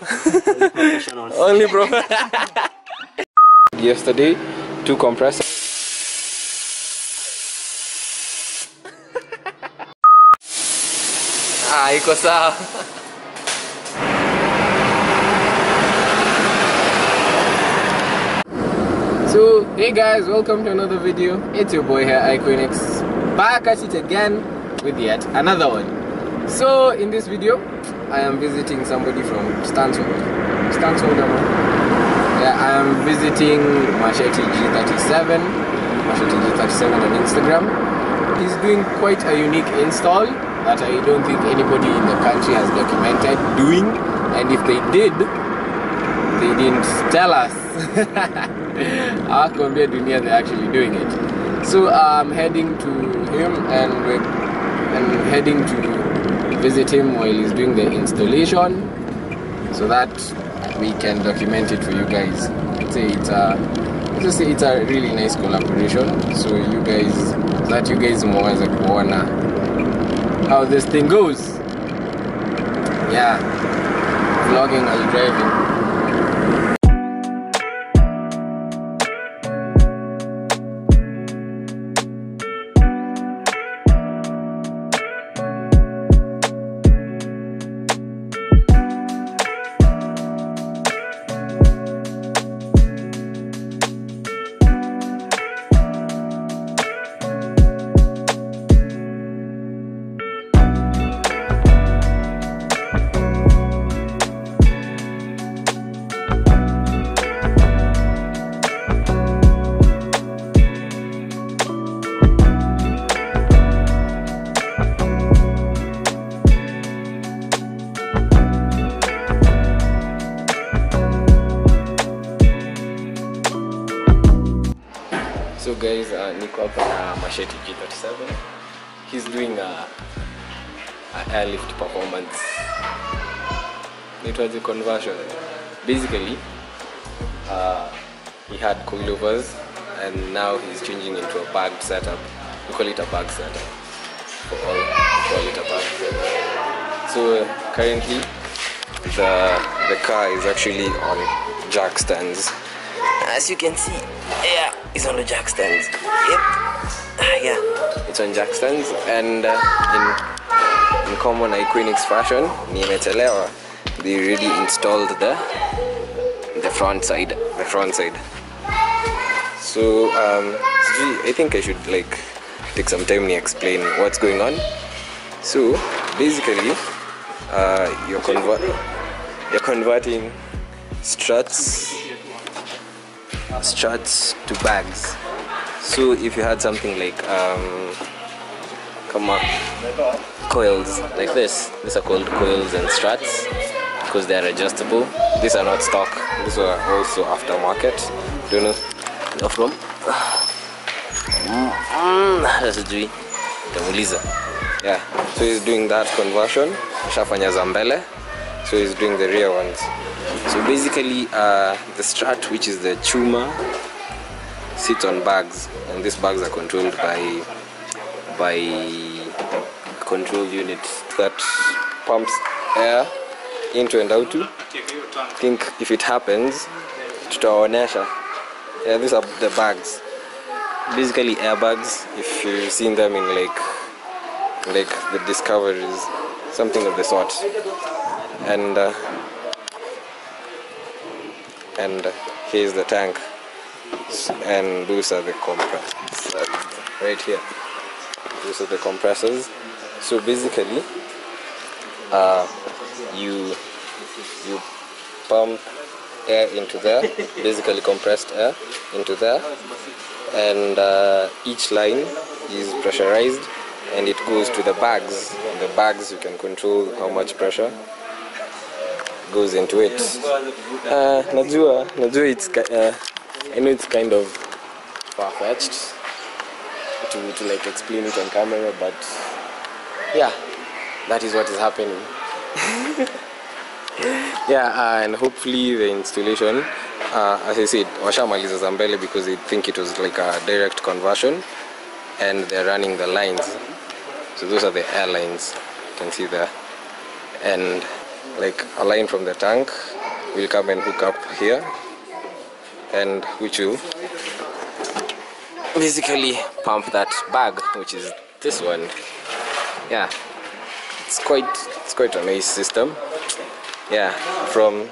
Only professionals. Only Yesterday, 2 compressors. Iko sawa. So, hey guys, welcome to another video. It's your boy here, Iconix, back at it again with yet another one. So, in this video, I am visiting somebody from Stansford. Yeah, I am visiting Masheti G37 on Instagram. He's doing quite a unique install that I don't think anybody in the country has documented doing, and if they did, they didn't tell us. They're actually doing it. So I'm heading to him and I'm heading to visit him while he's doing the installation, so that we can document it for you guys. Let's say it's a really nice collaboration. So you guys more as a kuona how this thing goes. Yeah, vlogging while driving. So guys, niko hapa na masheti G37. He's doing a airlift performance. It was a conversion. Basically, he had coilovers and now he's changing into a bagged setup. We call it a bag setup. For all, we call it a bag setup. So currently, the car is actually on jack stands. As you can see, yeah, it's on the jack stands. Yep, yeah, it's on jack stands, and in common Iconix fashion, nimechelewa, they already installed the front side. So I think I should take some time to explain what's going on. So basically, you're converting struts to bags. So if you had something like coils like this, these are called coils and struts because they are adjustable. These are not stock, these are also aftermarket. Don't know from yeah, so he's doing that conversion. Shafanya Zambele, so he's doing the rear ones. So basically, the strut, which is the chuma, sits on bags, and these bags are controlled by control units that pumps air into and out. I think if it happens, tutaonesha. Yeah, these are the bags. Basically, airbags. If you've seen them in like the Discoveries, something of the sort, and here's the tank, and those are the compressors right here. Those are the compressors. So basically, you pump air into there, basically compressed air into there, and each line is pressurized, and it goes to the bags. In the bags, you can control how much pressure goes into it. Najua it's I know it's kind of far-fetched to like explain it on camera, but yeah, that is what is happening. Yeah, and hopefully the installation, as I said, washamaliza Zambele because they think it was like a direct conversion, and they're running the lines. So those are the airlines, you can see there, and like a line from the tank will come and hook up here, and which will basically pump that bag, which is this one. Yeah, it's quite a nice system. Yeah, from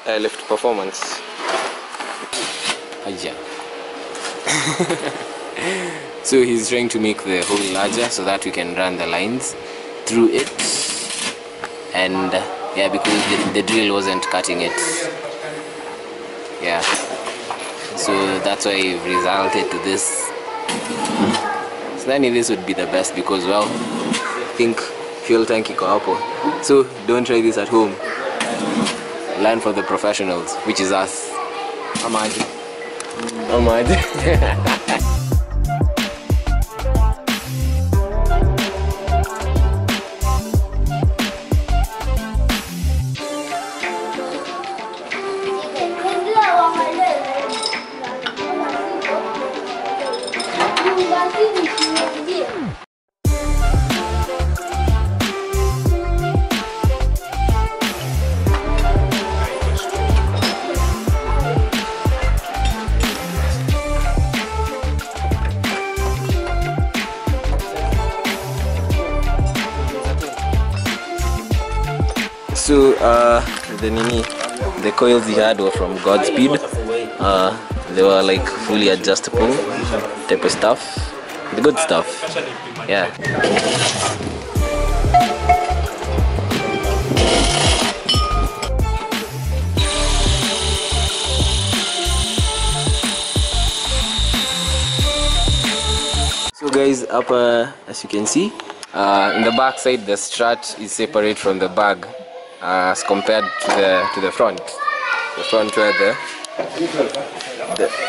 Airlift Performance. So he's trying to make the hole larger so that we can run the lines through it, and yeah, because the drill wasn't cutting it. Yeah, so that's why we've resulted to this. So then this would be the best, because, well, I think fuel tank iko hapo. So don't try this at home. Learn from the professionals, which is us. Ahmad. So the coils he had were from Godspeed. They were like fully adjustable type of stuff. The good stuff. Yeah. So guys, up as you can see, in the back side the strut is separate from the bag, as compared to the front. The front where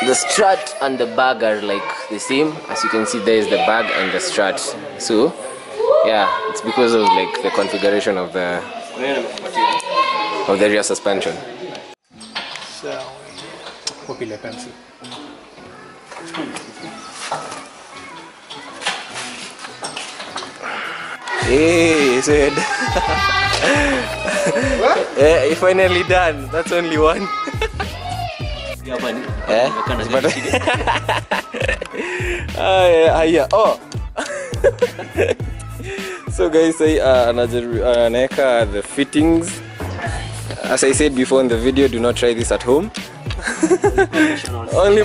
the strut and the bag are like the same. As you can see, there is the bag and the strut. So yeah, it's because of like the configuration of the rear suspension. So popular pencil. Hey, said. Yeah, you finally done. That's only one. Yeah. Oh. So guys, the fittings. As I said before in the video, do not try this at home. Only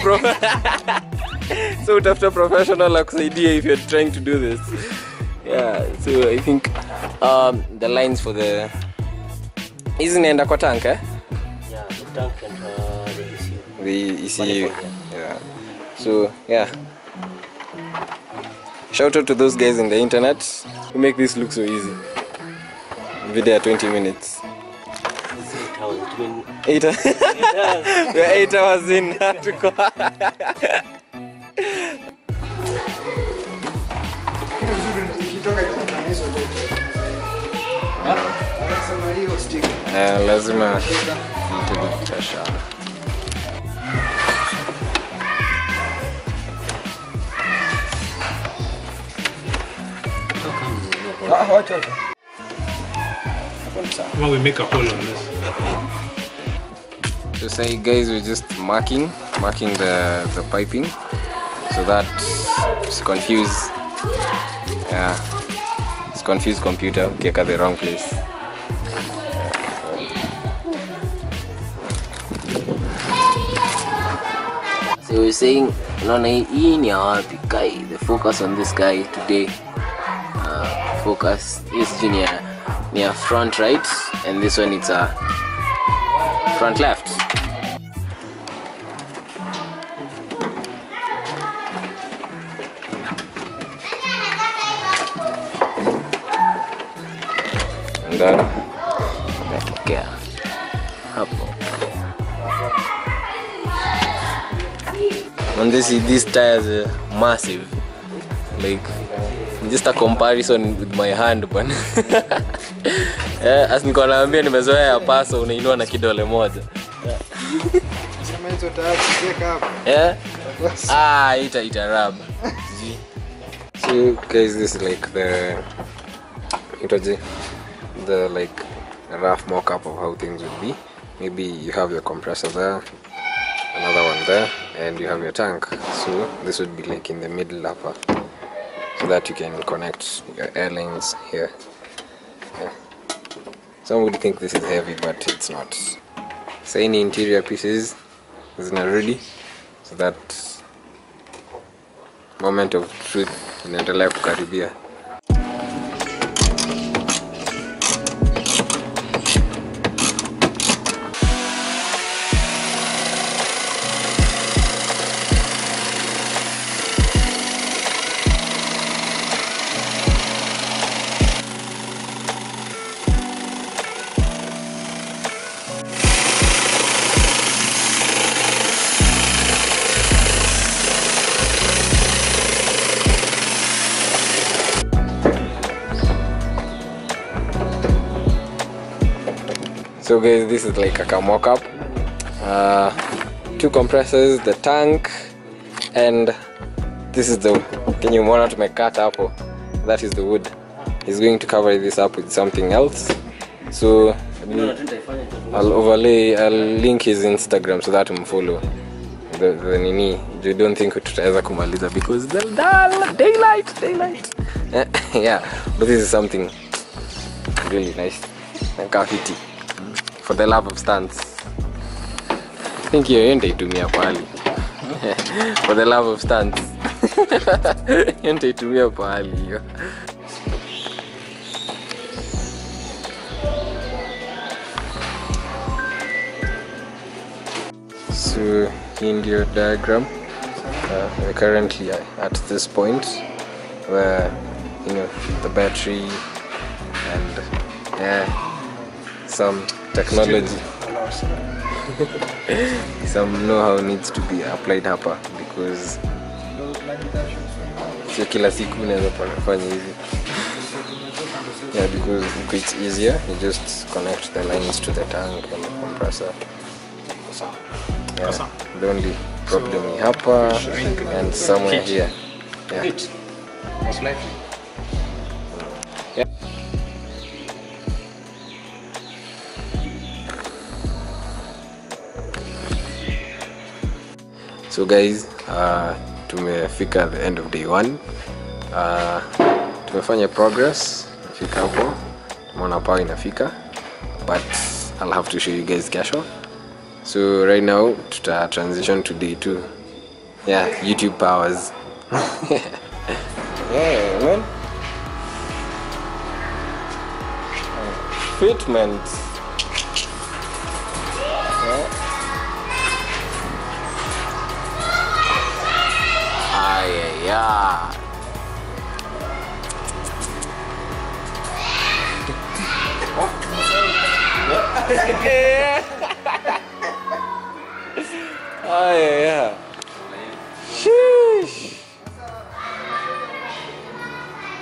so after professional idea if you're trying to do this. Yeah, so I think the lines for the isn't in the tank, eh? Yeah, the tank and the ECU. Yeah. So yeah. Shout out to those guys in the internet who make this look so easy. Video 20 minutes. 8 hours. We're 8 hours in. Lazima nitakuchasha. Well, we make a hole on this. So say guys, we're just marking the piping so that it's confused. Yeah, it's confused computer. Click at the wrong place. So we're saying, the focus on this guy today. Focus is near front right, and this one it's a front left. And then okay, and these tires are massive, like just a comparison with my hand bwana. As niko naambia nimezoea paso unainua na kidole moja. Sema hizo tayari kuweka hapa. Itarab. So guys, this is like the like a rough mock-up of how things would be. Maybe you have your compressor there, another one there, and you have your tank. So this would be like in the middle upper, so that you can connect your airlines here. Yeah. Some would think this is heavy, but it's not. So any interior pieces is not ready, so that moment of truth inaendelea kukaribia. So guys, this is like a mock-up. 2 compressors, the tank, and this is the kenye umeona tumekata hapo. That is the wood. He's going to cover this up with something else. So I'll link his Instagram so that follow the nini. You don't think tutaweza kumaliza because the daylight. Yeah, but this is something really nice. Nkafiti. For the love of stunts. I think you're nitaitumia pahali. For the love of stunts. Nitaitumia pahali hiyo. So in your diagram, we're currently at this point where the battery and some technology, some know-how needs to be applied hapa because sio kila siku unaweza kufanya hivi. Yeah, because it's easier. You just connect the lines to the tank and the compressor. Yeah, the only problem is hapa and somewhere here. Yeah. Most likely. Yeah. So guys, tumefika the end of day 1. Tumefanya progress, fika hapo. Tumeona power inafika, but I'll have to show you guys kesho. So right now tuta transition to day 2. Yeah, YouTube powers. Yeah, man. Fitment. Yeah. Yeah. Sheesh.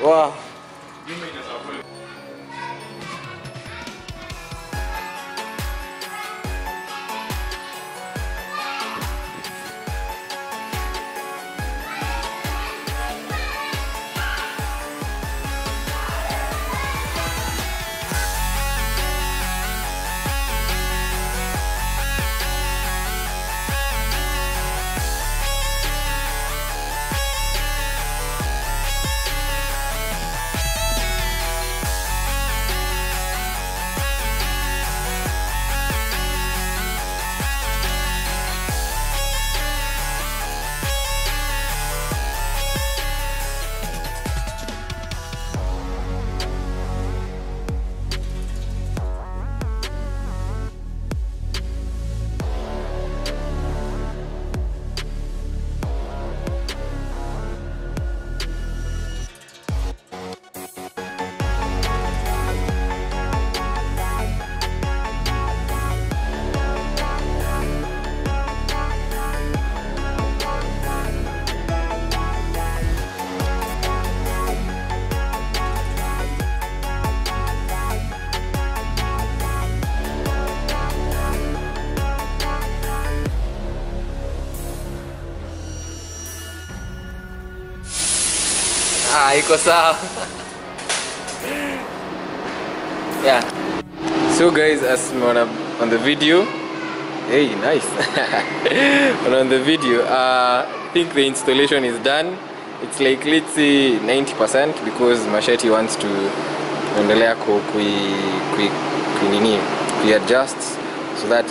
Wow. Iko sawa. Yeah. So guys, as on the video, hey, nice. On the video, I think the installation is done. It's like, let's say 90% because Masheti wants to endelea adjust so that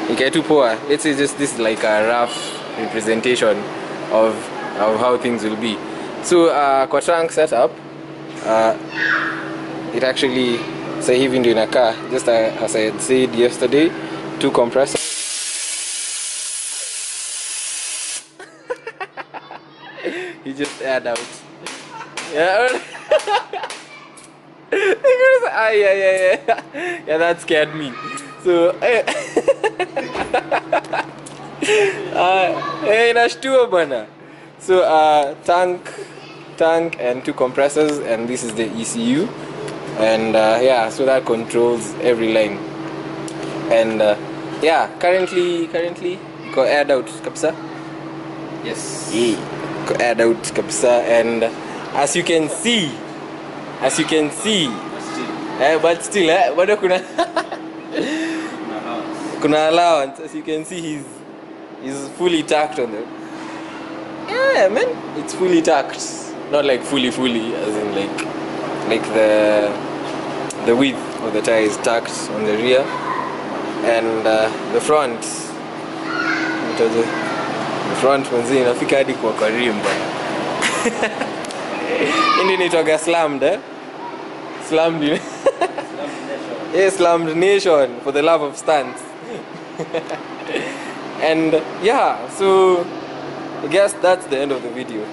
ikae poa. Let's say just this is like a rough representation of how things will be. So kwa trunk setup, it actually say hivi ndio inakaa, just as I had said yesterday, 2 compressors. He just aired out. Yeah. Yeah, that scared me. So nashtua bana. So tank and 2 compressors, and this is the ECU, and yeah, so that controls every line. And yeah, currently iko aired out kabisa. Yes, iko aired out kabisa, and as you can see, but still bado kuna allowance. As you can see, he's fully tacked on them. Yeah man, it's fully tacked, not like fully as in like the width of the tire is tacked on the rear, and the front manzi inafika hadi kwa karibu bana. Hindi nitoga slammed yeah, slammed nation for the love of stunts. And yeah, so I guess that's the end of the video.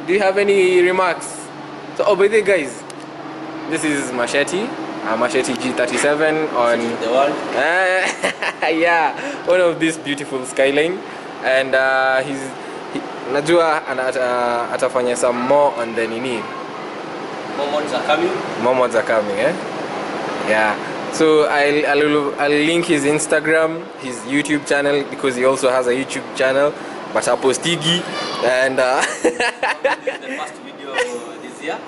Do you have any remarks? So, oh, by the way, guys, this is Masheti, Masheti G37 on the world. Yeah, one of these beautiful Skyline, and najua atafanya some more on the nini. More mods are coming, eh? Yeah. So I'll link his Instagram, his YouTube channel, because he also has a YouTube channel, but apostigi, and the first video this year.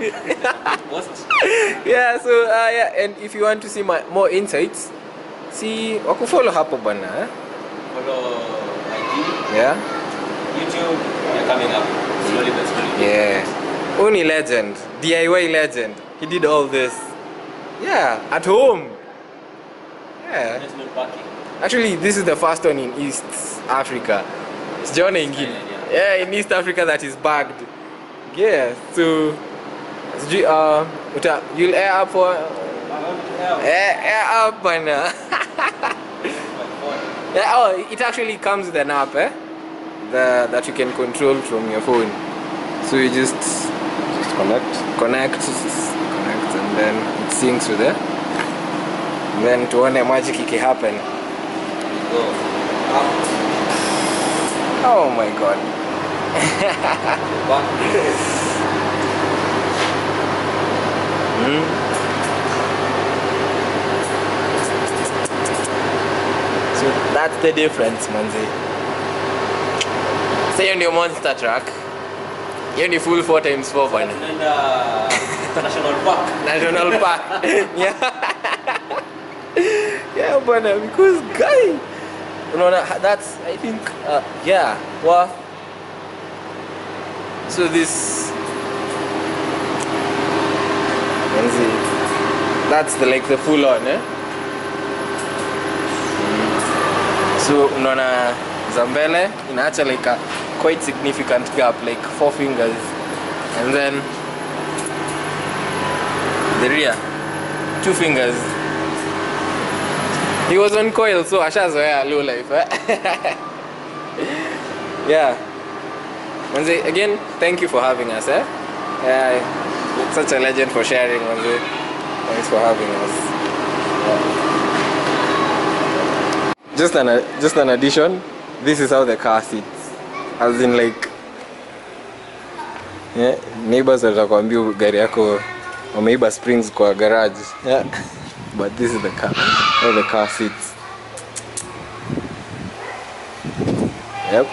Yeah, so yeah, and if you want to see more insights, see wakufollow hapo bana. Follow IG. Yeah. YouTube, they're coming up slowly but slowly. Yeah. Only legend, DIY legend. He did all this. Yeah, at home. Yeah. There's no parking. Actually, this is the first one in East Africa. It's John Engin. Yeah, in East Africa that is bagged. Yeah, so you'll air up for air up and yeah, oh, it actually comes with an app, that you can control from your phone. So you just connect, and then it syncs with it. And then tuone magic happen. Go up. Oh my god. So that's the difference, manzi. Say on your monster truck, you're the full 4x4 bana. National Park. National Park. Yeah. Yeah, bana, because guy, that's, I think, yeah. Well, so this, that's the full on, So unaona Zambele inaacha like a quite significant gap, like 4 fingers, and then the rear 2 fingers. He was on coil, so ashazoea low life. Yeah. Manze, again, thank you for having us. Yeah, such a legend for sharing, Manze. Thanks for having us. Yeah. Just an addition. This is how the car sits. As in, like, yeah, neighbors watakwambia gari yako wameiba springs kwa garage. Yeah. But this is the car. How the car sits. Yep.